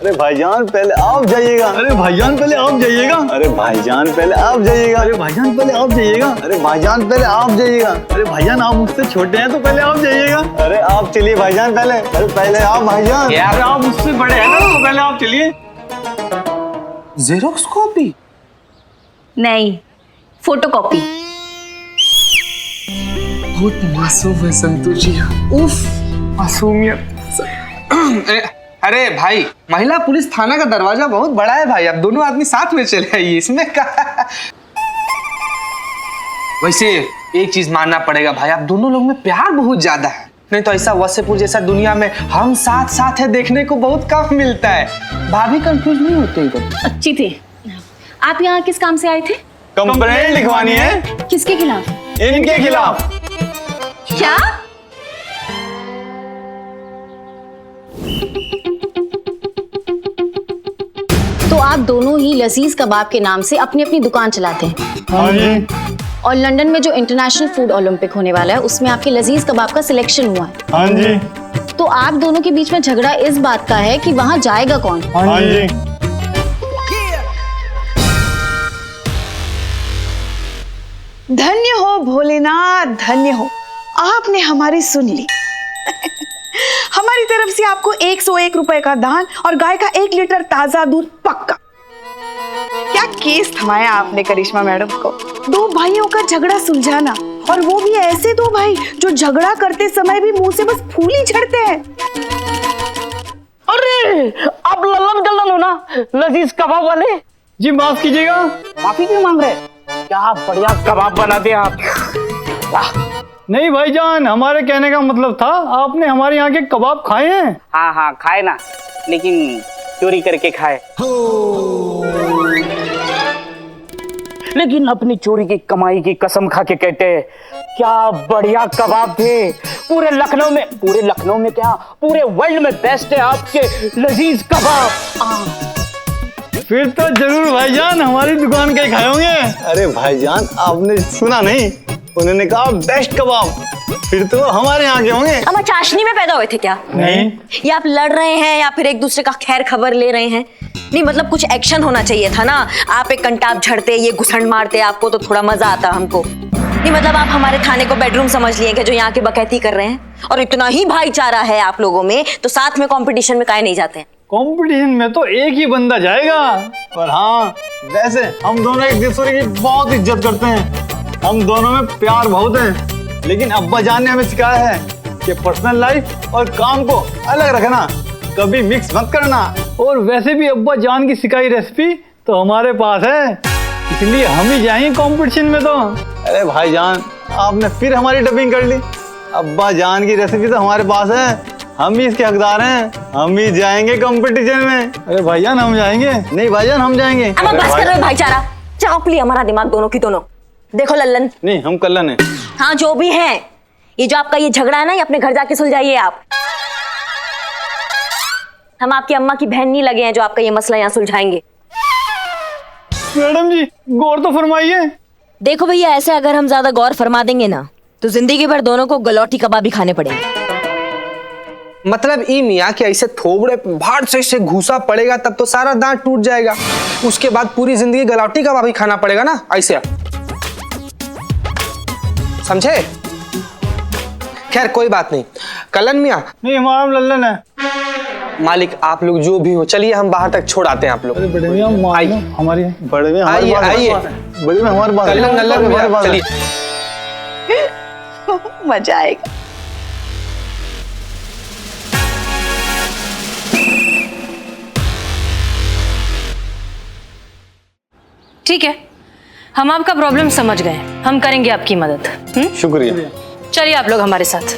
अरे भाईजान पहले आप जाइएगा। अरे भाईजान पहले आप जाइएगा। अरे भाईजान पहले आप जाइएगा। अरे भाईजान पहले आप जाइएगा। अरे भाईजान पहले आप जाइएगा। अरे भाईजान आप मुझसे छोटे हैं तो पहले आप जाइएगा। अरे आप चलिए भाईजान पहले। अरे पहले आप भाईजान। यार आप मुझसे बड़े हैं ना, तो पहले आप चलिए। जेरोक्स कॉपी नहीं, फोटोकॉपी। बहुत मासूम है संतू जी। उफ, मासूमियत। अरे भाई, महिला पुलिस थाना का दरवाजा बहुत बड़ा है भाई, अब दोनों आदमी साथ में चले आइए, इसमें क्या। वैसे एक चीज मानना पड़ेगा भाई, आप दोनों लोग में प्यार बहुत ज्यादा है, नहीं तो ऐसा वसेपुर जैसा दुनिया में हम साथ साथ है देखने को बहुत कम मिलता है। भाभी कंफ्यूज नहीं होते कभी? अच्छी थी। आप यहाँ किस काम से आए थे? कंप्लेंट लिखवानी है। किसके खिलाफ? इनके खिलाफ। क्या? तो आप दोनों ही लजीज कबाब के नाम से अपनी अपनी दुकान चलाते हैं? हाँ जी। और लंदन में जो इंटरनेशनल फूड ओलंपिक होने वाला है उसमें आपके लजीज कबाब का सिलेक्शन हुआ है? हाँ जी। तो आप दोनों के बीच में झगड़ा इस बात का है कि वहाँ जाएगा कौन? हाँ जी। धन्य हो भोलेनाथ, धन्य हो, आपने हमारी सुन ली। हमारी तरफ से आपको 101 रुपए का दान और गाय का 1 लीटर ताजा दूध पक्का। क्या केस थमाया आपने करिश्मा मैडम को। दो भाइयों का झगड़ा सुलझाना, और वो भी ऐसे दो भाई जो झगड़ा करते समय भी मुंह से बस फूल ही झड़ते हैं। अरे आप लल्लन गल्लन हो ना, लजीज कबाब वाले जी माफ कीजिएगा। माफी क्यों मांग रहे? क्या बढ़िया कबाब बनाते हैं आप। नहीं भाईजान, हमारे कहने का मतलब था आपने हमारे यहाँ के कबाब खाए हैं। हाँ हाँ खाए ना, लेकिन चोरी करके खाए। लेकिन अपनी चोरी की कमाई की कसम खा के कहते हैं क्या बढ़िया कबाब थे। पूरे लखनऊ में क्या, पूरे वर्ल्ड में बेस्ट है आपके लजीज कबाब। फिर तो जरूर भाईजान हमारी दुकान के खाए होंगे। अरे भाईजान आपने सुना नहीं, उन्होंने कहा बेस्ट कबाब, फिर तो हमारे यहाँ के होंगे। अब चाशनी में पैदा हुए थे क्या? नहीं। या आप लड़ रहे हैं या फिर एक दूसरे का खैर खबर ले रहे हैं? नहीं मतलब कुछ एक्शन होना चाहिए था ना। आप एक कंटाप झड़ते, ये घुसंड मारते आपको तो थोड़ा मजा आता हमको। नहीं मतलब आप हमारे थाने को बेडरूम समझ लिए जो यहाँ के बकैती कर रहे हैं। और इतना ही भाईचारा है आप लोगों में तो साथ में कंपटीशन में काहे नहीं जाते हैं? कंपटीशन में तो एक ही बंदा जाएगा। पर हाँ, वैसे हम दोनों एक दूसरे की बहुत इज्जत करते हैं, हम दोनों में प्यार बहुत है। लेकिन अब्बा जान ने हमें सिखाया है कि पर्सनल लाइफ और काम को अलग रखना, कभी मिक्स मत करना। और वैसे भी अब्बा जान की सिखाई रेसिपी तो हमारे पास है, इसलिए हम ही जाएंगे कंपटीशन में। तो अरे भाईजान आपने फिर हमारी डबिंग कर ली। अब्बा जान की रेसिपी तो हमारे पास है, हम ही इसके हकदार हैं, हम ही जाएंगे कंपटीशन में। अरे भाईजान हम जाएंगे। नहीं भाईजान हम जाएंगे। अब बस कर रहे भाईचारा, चाप लिया हमारा दिमाग दोनों की दोनों। देखो लल्लन, नहीं हम कल्लन है। हाँ जो भी है, ये जो आपका ये झगड़ा है ना, ये अपने घर जाके सुलझाइए आप। हम आपकी अम्मा की बहन नहीं लगे हैं जो आपका ये मसला यहाँ सुलझाएंगे। मैडम जी गौर तो फरमाइए। देखो भैया, ऐसे अगर हम ज्यादा गौर फरमा देंगे ना तो जिंदगी भर दोनों को गलौटी कबाब भी खाने पड़ेंगे। मतलब ई मियाँ कि ऐसे थोबड़े भाड़ से ऐसे घुसा पड़ेगा तब तो सारा दांत टूट जाएगा, उसके बाद पूरी जिंदगी गलौटी कबाब ही खाना पड़ेगा ना, ऐसे समझे? खैर कोई बात नहीं। कलन मियाँ। नहीं हमारा लल्लन है। मालिक आप लोग जो भी हो, चलिए हम बाहर तक छोड़ आते हैं आप लोग। अरे बड़े मियाँ हमारी बड़े में आइए आइए, बड़े में हमारे पास कलन नल्लन मियाँ चलिए। मजा आएगा। ठीक है, हम आपका प्रॉब्लम समझ गए, हम करेंगे आपकी मदद। शुक्रिया। चलिए आप लोग हमारे साथ।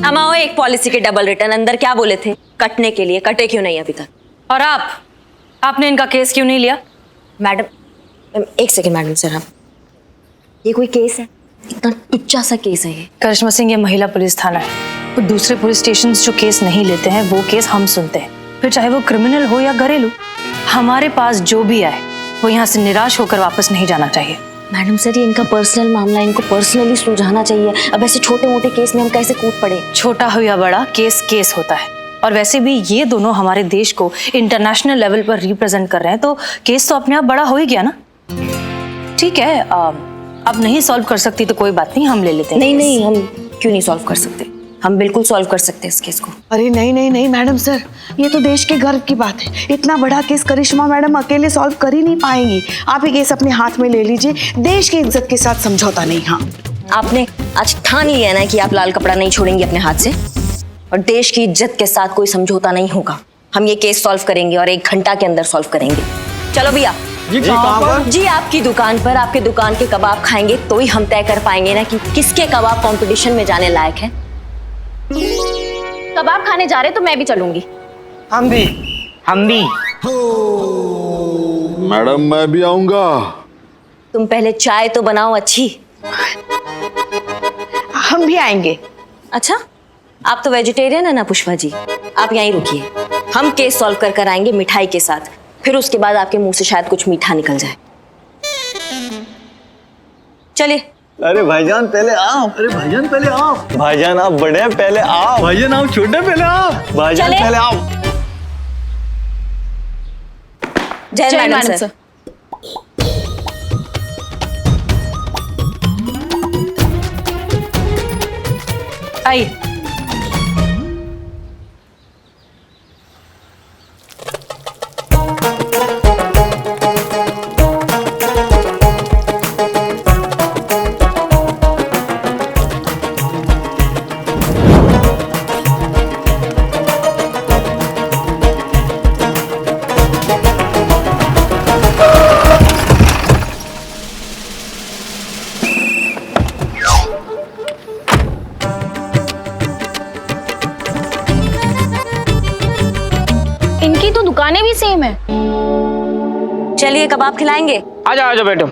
हम आओ, एक पॉलिसी के डबल रिटर्न अंदर क्या बोले थे कटने के लिए, कटे क्यों नहीं अभी तक? और आपने इनका केस क्यों नहीं लिया? मैडम एक सेकंड मैडम सर, ये कोई केस है? इतना टुच्चा सा केस है ये। करिश्मा सिंह ये महिला पुलिस थाना है, और दूसरे पुलिस स्टेशन जो केस नहीं लेते हैं वो केस हम सुनते हैं, फिर चाहे वो क्रिमिनल हो या घरेलू। हमारे पास जो भी आए वो यहाँ से निराश होकर वापस नहीं जाना चाहिए। मैडम सर ये इनका पर्सनल मामला, इनको पर्सनली सुलझाना चाहिए। अब ऐसे छोटे मोटे केस में हम कैसे कूद पड़े? छोटा हो या बड़ा, केस केस होता है, और वैसे भी ये दोनों हमारे देश को इंटरनेशनल लेवल पर रिप्रेजेंट कर रहे हैं, तो केस तो अपने आप बड़ा हो ही गया ना। ठीक है, अब नहीं सॉल्व कर सकती तो कोई बात नहीं, हम ले लेते हैं। नहीं नहीं, हम क्यों नहीं सॉल्व कर सकते? हम बिल्कुल सॉल्व कर सकते हैं इस केस को। अरे नहीं नहीं नहीं मैडम सर, ये तो देश के गर्व की बात है। इतना बड़ा केस करिश्मा मैडम अकेले सॉल्व कर ही नहीं पाएंगी। आप ये केस अपने हाथ में ले लीजिए, देश की इज्जत के साथ समझौता नहीं। हाँ, आपने आज ठान लिया ना कि आप लाल कपड़ा नहीं छोड़ेंगे अपने हाथ से, और देश की इज्जत के साथ कोई समझौता नहीं होगा। हम ये केस सॉल्व करेंगे और 1 घंटा के अंदर सॉल्व करेंगे। चलो भैया। जी कहाँ पर? जी आपकी दुकान पर, आपके दुकान के कबाब खाएंगे तो ही हम तय कर पाएंगे ना कि किसके कबाब कंपटीशन में जाने लायक है। कबाब खाने जा रहे तो मैं भी चलूंगी। हम भी। मैडम मैं भी आऊंगा। तुम पहले चाय तो बनाओ अच्छी। हम भी आएंगे। अच्छा, आप तो वेजिटेरियन है ना पुष्पा जी, आप यहीं रुकिए। हम केस सॉल्व कर कर आएंगे मिठाई के साथ, फिर उसके बाद आपके मुंह से शायद कुछ मीठा निकल जाए। चलिए। अरे भाईजान पहले आओ। अरे भाईजान पहले आओ। भाईजान आप बड़े हैं, पहले आओ। भाईजान आप छोटे, पहले आओ। भाईजान चले। पहले आओ। जय मैडम सर। आइए। इनकी तो दुकानें भी सेम है। चलिए कबाब खिलाएंगे। आ जाओ बेटो।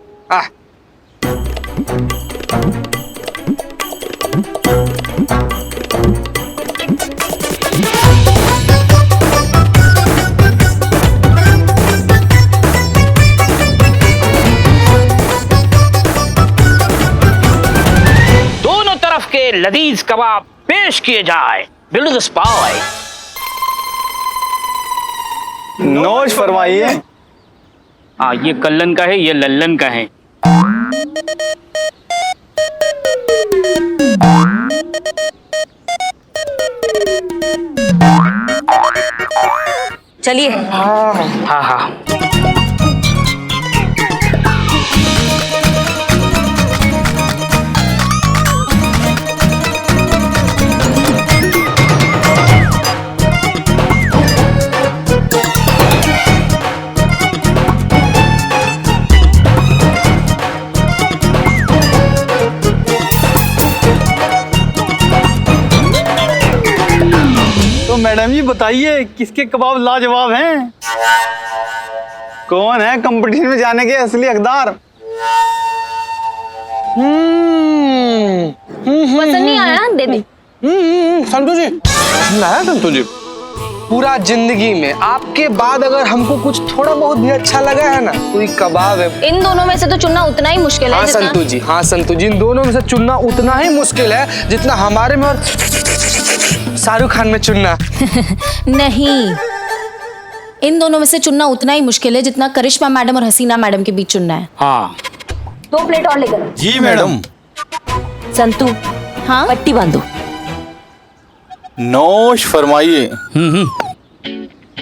दोनों तरफ के लजीज कबाब पेश किए जाए। बिल्कुल स्पाई। नोश फरमाइए। हाँ, ये कल्लन का है, ये लल्लन का है। चलिए। हाँ हाँ। तो मैडम जी बताइए किसके कबाब लाजवाब हैं? कौन है कंपटीशन में जाने के असली हकदार? पसंद नहीं आया दे दे। संतू जी, ना संतू जी, पूरा जिंदगी में आपके बाद अगर हमको कुछ थोड़ा बहुत भी अच्छा लगा है ना, तो ये कबाब है। इन दोनों में से तो चुनना उतना ही मुश्किल है हाँ जितना संतू जी, हाँ संतू जी, इन दोनों में से चुनना उतना ही मुश्किल है जितना हमारे में और शाहरुख खान में चुनना। नहीं, इन दोनों में से चुनना उतना ही मुश्किल है जितना करिश्मा मैडम और हसीना मैडम के बीच चुनना है। हाँ 2 प्लेट और लेकर। जी मैडम। संतू, हाँ पट्टी बांधो। नोश फरमाइए।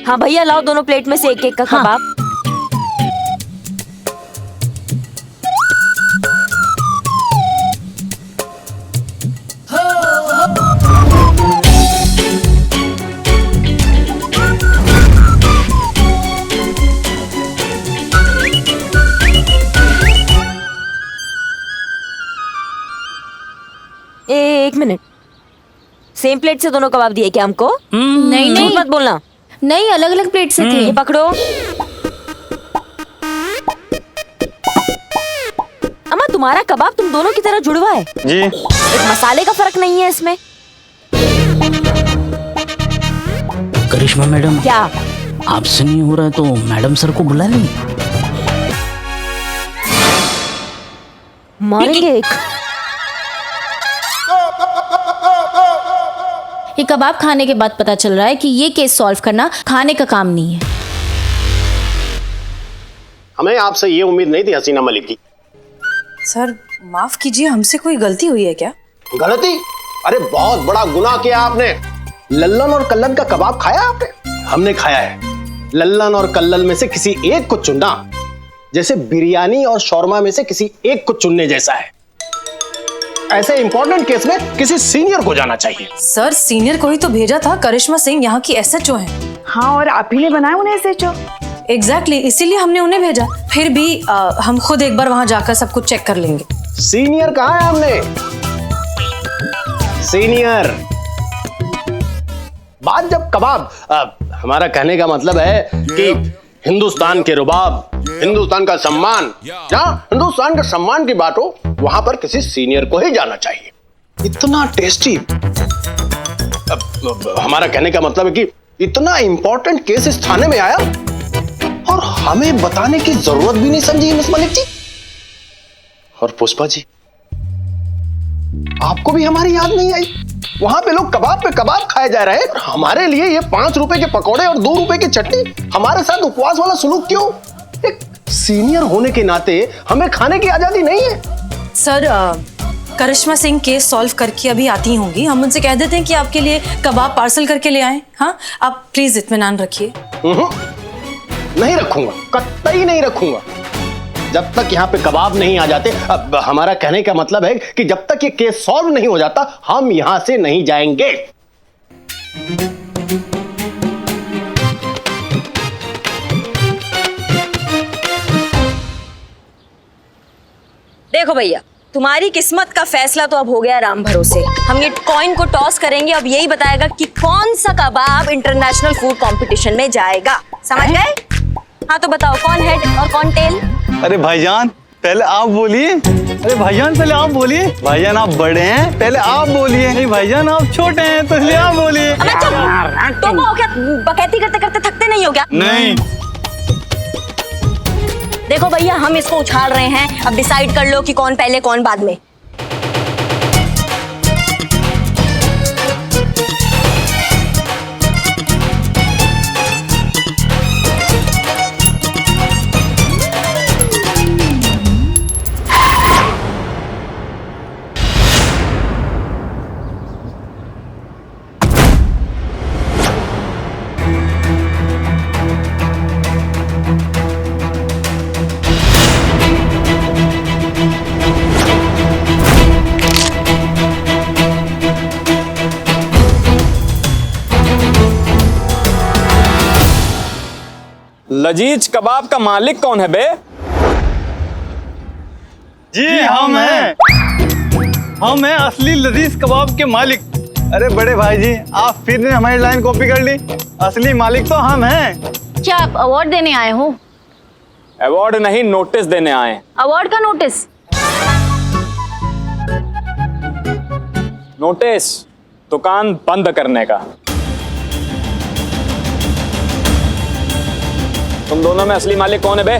हाँ भैया लाओ दोनों प्लेट में से एक का हाँ। कबाब। एक मिनट, सेम प्लेट से दोनों कबाब दिए क्या हमको? नहीं झूठ मत बोलना। नहीं, अलग अलग प्लेट से थे। ये पकड़ो। अम्मा तुम्हारा कबाब तुम दोनों की तरह जुड़वा है। जी। एक मसाले का फर्क नहीं है इसमें। करिश्मा मैडम, क्या? आपसे नहीं हो रहा है तो मैडम सर को बुला लें। मारेंगे एक। ये कबाब खाने के बाद पता चल रहा है कि ये केस सॉल्व करना खाने का काम नहीं है। हमें आपसे ये उम्मीद नहीं थी हसीना मलिक की। सर माफ कीजिए, हमसे कोई गलती हुई है क्या? गलती? अरे बहुत बड़ा गुनाह किया आपने। लल्लन और कल्लन का कबाब खाया आपने? हमने खाया है। लल्लन और कल्लन में से किसी एक को चुनना जैसे बिरयानी और शौरमा में से किसी एक को चुनने जैसा है। ऐसे इंपॉर्टेंट केस में किसी सीनियर को जाना चाहिए। सर सीनियर को ही तो भेजा था, करिश्मा सिंह यहाँ की SHO हैं। हाँ, और आप ही ने बनाया उन्हें SHO। एग्जैक्टली, इसीलिए हमने उन्हें भेजा। फिर भी हम खुद एक बार वहां जाकर सब कुछ चेक कर लेंगे। सीनियर कहाँ है हमने? सीनियर बात जब कबाब, हमारा कहने का मतलब है कि हिंदुस्तान के रुबाब, हिंदुस्तान का सम्मान, जहां हिंदुस्तान के सम्मान की बात हो वहां पर किसी सीनियर को ही जाना चाहिए। इतना टेस्टी, हमारा कहने का मतलब है कि इतना इंपॉर्टेंट केस इस थाने में आया और हमें बताने की जरूरत भी नहीं समझी मिस मलिक जी। और पुष्पा जी, आपको भी हमारी याद नहीं आई? वहां पे लोग कबाब पे कबाब खाए जा रहे हैं और हमारे लिए ये 5 रुपए के पकौड़े और 2 रुपए की चटनी, हमारे साथ उपवास वाला सुलूक क्यों? एक सीनियर होने के नाते हमें खाने की आजादी नहीं है? सर करिश्मा सिंह केस सॉल्व करके अभी आती होंगी, हम उनसे कह देते हैं कि आपके लिए कबाब पार्सल करके ले आए। हाँ, आप प्लीज इत्मीनान रखिए। नहीं रखूंगा, कतई नहीं रखूंगा जब तक यहाँ पे कबाब नहीं आ जाते। अब हमारा कहने का मतलब है कि जब तक ये केस सॉल्व नहीं हो जाता हम यहां से नहीं जाएंगे। देखो भैया, तुम्हारी किस्मत का फैसला तो अब हो गया राम भरोसे। हम ये कॉइन को टॉस करेंगे, अब यही बताएगा कि कौन सा कबाब इंटरनेशनल फूड कंपटीशन में जाएगा। समझ गए? हाँ तो बताओ, कौन हेड और कौन टेल? अरे भाईजान पहले आप बोलिए। अरे भाईजान पहले आप बोलिए। भाईजान आप बड़े हैं, पहले आप बोलिए। नहीं भाईजान आप छोटे हैं तो इसलिए आप बोलिए। तुम हो क्या बकैती करते करते थकते नहीं हो क्या? नहीं। देखो भैया, हम इसको उछाल रहे हैं, अब डिसाइड कर लो कि कौन पहले कौन बाद में। लजीज कबाब का मालिक कौन है बे? जी हम हैं असली लजीज कबाब के मालिक। अरे बड़े भाई जी, आप फिर ने हमारी लाइन कॉपी कर ली। असली मालिक तो हम हैं। क्या आप अवार्ड देने आए हो? अवार्ड नहीं, नोटिस देने आए। अवार्ड का नोटिस? नोटिस दुकान बंद करने का। तुम दोनों में असली मालिक कौन है बे?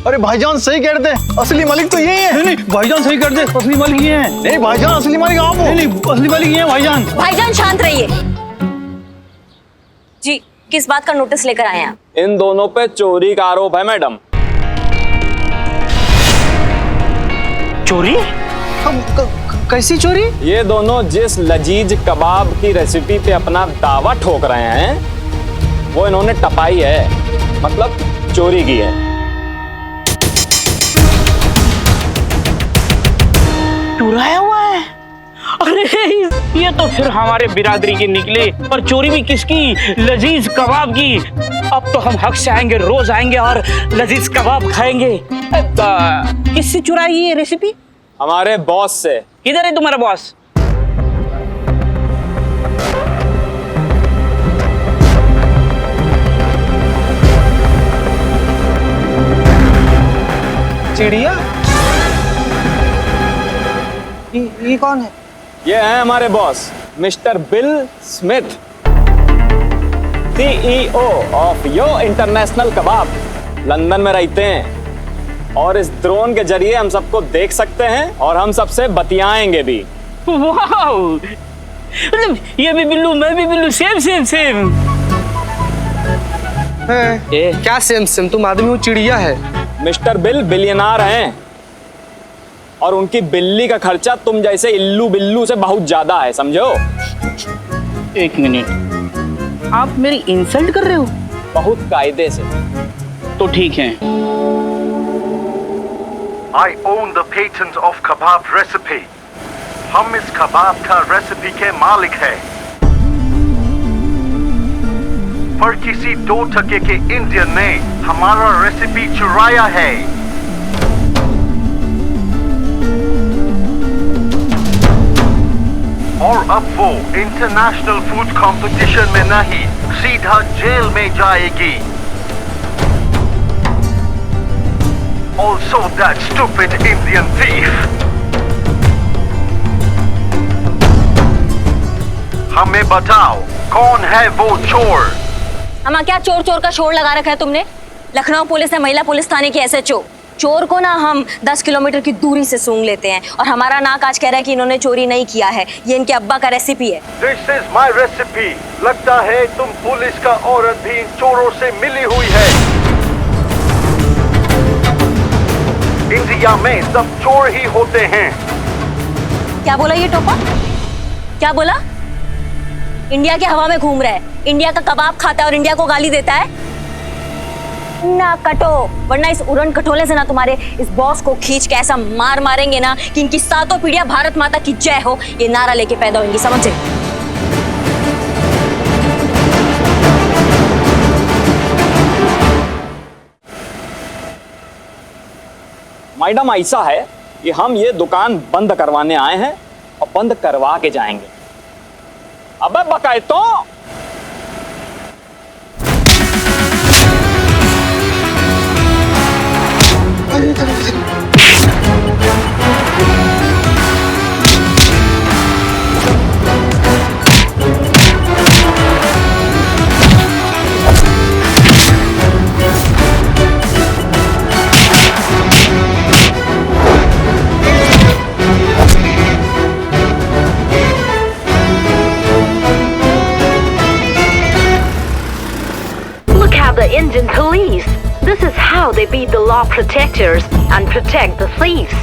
अरे भाईजान सही कह रहे थे, असली मालिक तो यही है। नहीं भाईजान सही कर दे, असली मालिक ये हैं। नहीं भाईजान, असली मालिक आप हो। नहीं असली मालिक ये हैं भाईजान। भाईजान शांत रहिए जी। किस बात का नोटिस लेकर आए हैं? इन दोनों पे चोरी का आरोप है मैडम। चोरी? कैसी चोरी? ये दोनों जिस लजीज कबाब की रेसिपी पे अपना दावा ठोक रहे हैं वो इन्होंने टपाई है, मतलब चोरी की है। चुराया हुआ है? अरे ये तो फिर हमारे बिरादरी के निकले, पर चोरी भी किसकी? लजीज कबाब की। अब तो हम हक से आएंगे, रोज आएंगे और लजीज कबाब खाएंगे। किससे चुराई ये रेसिपी? हमारे बॉस से। किधर है तुम्हारा बॉस? चिड़िया? ये कौन है? ये है हमारे boss mister bill Smith, CEO of yo international kebab. London में रहते हैं और इस ड्रोन के जरिए हम सबको देख सकते हैं और हम सबसे बतियाएंगे भी। वाह! मतलब ये भी बिल्लू, मैं भी बिल्लू, सेम सेम सेम। क्या सेम सेम? तुम आदमी हो चिड़िया है। मिस्टर बिल बिलियनार हैं और उनकी बिल्ली का खर्चा तुम जैसे इल्लू बिल्लू से बहुत ज्यादा है, समझो। एक मिनट, आप मेरी इंसल्ट कर रहे हो? बहुत कायदे से। तो ठीक है। I own the patent of kebab recipe. हम इस कबाब का रेसिपी के मालिक है, पर किसी 2% के इंडियन ने हमारा रेसिपी चुराया है। और अब वो इंटरनेशनल फूड कंपटीशन में नहीं, सीधा जेल में जाएगी। Also that stupid Indian thief. हमें बताओ कौन है वो चोर? हमारा क्या चोर चोर का शोर लगा रखा है तुमने? लखनऊ पुलिस है, महिला पुलिस थाने की SHO। चोर को ना हम 10 किलोमीटर की दूरी से सूंघ लेते हैं और हमारा नाक आज कह रहा है कि इन्होंने चोरी नहीं किया है, ये इनके अब्बा का रेसिपी है। This is my recipe. लगता है तुम पुलिस का औरत भी इन चोरों से मिली हुई है। इंडिया में सब चोर ही होते हैं। क्या बोला ये टोपा? क्या बोला? इंडिया के हवा में घूम रहा है, इंडिया का कबाब खाता है और इंडिया को गाली देता है? ना कटो, वरना इस उड़न खटोले से ना तुम्हारे इस बॉस को खींच के ऐसा मार मारेंगे ना कि इनकी सातों पीढ़ियां भारत माता की जय हो ये नारा लेके पैदा होंगी, समझे? मैडम ऐसा है कि हम ये दुकान बंद करवाने आए हैं और बंद करवा के जाएंगे। अबे बकायतों, The Indian police. This is how they be the law protectors and protect the thieves.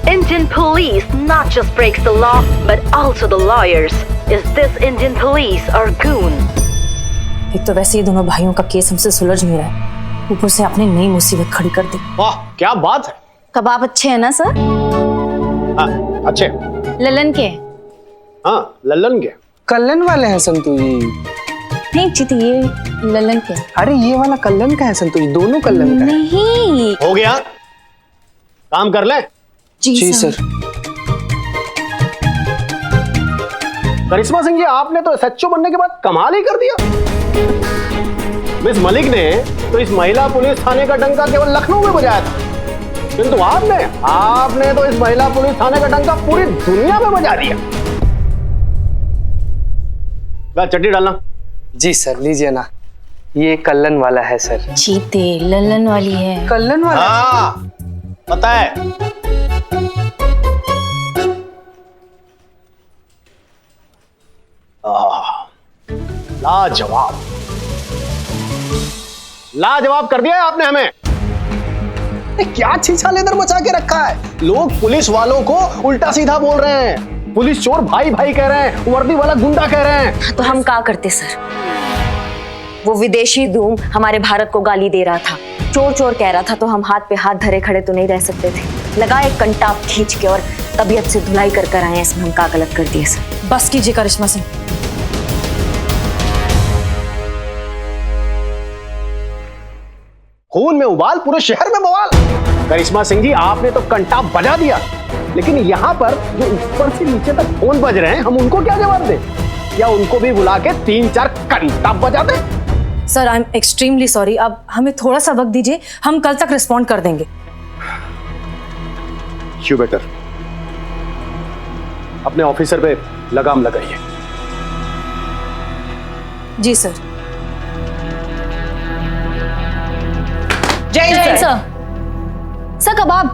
Indian police not just breaks the law but also the lawyers. Is this Indian police or goon? एक तो वैसे ही दोनों भाइयों का case हमसे सुलझ नहीं रहा है, ऊपर से आपने नई मुसीबत खड़ी कर दी। वाह क्या बात है। कबाब अच्छे हैं ना सर? अच्छे। ललन के? हाँ लल्लन के। कल्लन वाले हैं संतू जी? नहीं चीती, ये ललन के। अरे ये वाला कल्लन का है संतू जी, दोनों कल्लन का है। नहीं। हो गया, काम कर ले। जी सर। करिश्मा सिंह जी, आपने तो SHO बनने के बाद कमाल ही कर दिया। मिस मलिक ने तो इस महिला पुलिस थाने का डंका केवल लखनऊ में बजाया था, किंतु आपने तो इस महिला पुलिस थाने का डंका पूरी दुनिया में बजा दिया। चट्टी डालना। जी सर, लीजिए ना, ये कल्लन वाला है सर। चीते ललन वाली है। कल्लन वाला? हाँ पता है। लाजवाब, लाजवाब कर दिया आपने हमें। क्या छीछा लेदर मचा के रखा है। लोग पुलिस वालों को उल्टा सीधा बोल रहे हैं, पुलिस चोर भाई भाई कह रहे हैं, वर्दी वाला गुंडा कह रहे हैं। तो हम क्या करते सर? वो विदेशी धूम हमारे भारत को गाली दे रहा था, चोर चोर कह रहा था, तो हम हाथ पे हाथ धरे खड़े तो नहीं रह सकते थे। लगा एक कंटाप खींच के और तबीयत से धुलाई कर कर आए, इसमें हम क्या गलत कर दिए सर? बस कीजिए करिश्मा सिंह। खून में उबाल, पूरे शहर में बवाल। करिश्मा सिंह जी, आपने तो कंटाप बजा दिया, लेकिन यहाँ पर जो ऊपर से नीचे तक फोन बज रहे हैं, हम उनको क्या जवाब दें? या उनको भी बुला के 3-4 कंटाप बजा दें? Sir I am extremely sorry, अब हमें थोड़ा सा वक्त दीजिए, हम कल तक रिस्पॉन्ड कर देंगे। यू बेटर अपने ऑफिसर पे लगाम लगाइए। जी सर। जय सर। सर कबाब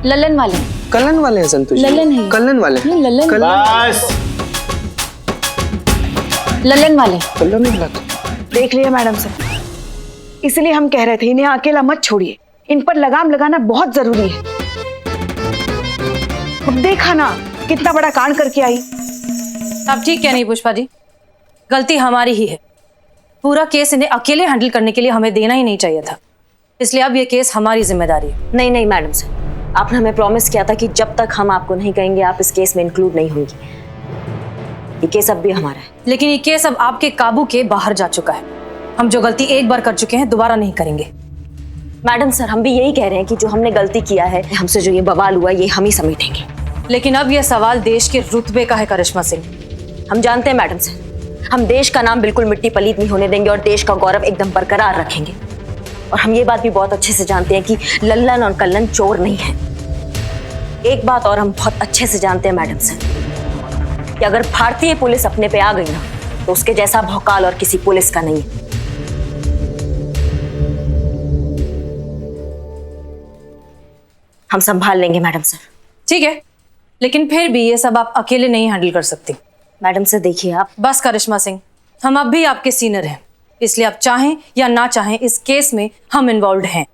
ललन वाले। कलन वाले हैं संतोष जी? ललन है। कलन वाले नहीं, ललन। बस ललन वाले। कलन वाला। देख लिया मैडम सर, इसलिए हम कह रहे थे इन्हें अकेला मत छोड़िए, इन पर लगाम लगाना बहुत जरूरी है। अब देखा ना कितना बड़ा कांड करके आई। आप ठीक क्या नहीं पुष्पा जी, गलती हमारी ही है। पूरा केस इन्हें अकेले हैंडल करने के लिए हमें देना ही नहीं चाहिए था, इसलिए अब ये केस हमारी जिम्मेदारी है। नहीं नहीं मैडम सर, आपने हमें प्रॉमिस किया था कि जब तक हम आपको नहीं कहेंगे आप इस केस में इंक्लूड नहीं होंगी। ये केस अब भी हमारा है। लेकिन ये केस अब आपके काबू के बाहर जा चुका है। हम जो गलती एक बार कर चुके हैं दोबारा नहीं करेंगे। मैडम सर, हम भी यही कह रहे हैं कि जो हमने गलती किया है, हमसे जो ये बवाल हुआ ये हम ही समेटेंगे। लेकिन अब यह सवाल देश के रुतबे का है करिश्मा सिंह। हम जानते हैं मैडम सर, हम देश का नाम बिल्कुल मिट्टी पलीत नहीं होने देंगे और देश का गौरव एकदम बरकरार रखेंगे। और हम ये बात भी बहुत अच्छे से जानते हैं कि लल्लन और कल्लन चोर नहीं है। एक बात और हम बहुत अच्छे से जानते हैं मैडम सर, कि अगर भारतीय पुलिस अपने पे आ गई ना तो उसके जैसा भौकाल और किसी पुलिस का नहीं है। हम संभाल लेंगे मैडम सर। ठीक है, लेकिन फिर भी ये सब आप अकेले नहीं हैंडल कर सकती। मैडम सर देखिए आप। बस करिश्मा सिंह, हम अब भी आपके सीनियर हैं, इसलिए आप चाहें या ना चाहें इस केस में हम इन्वॉल्व हैं।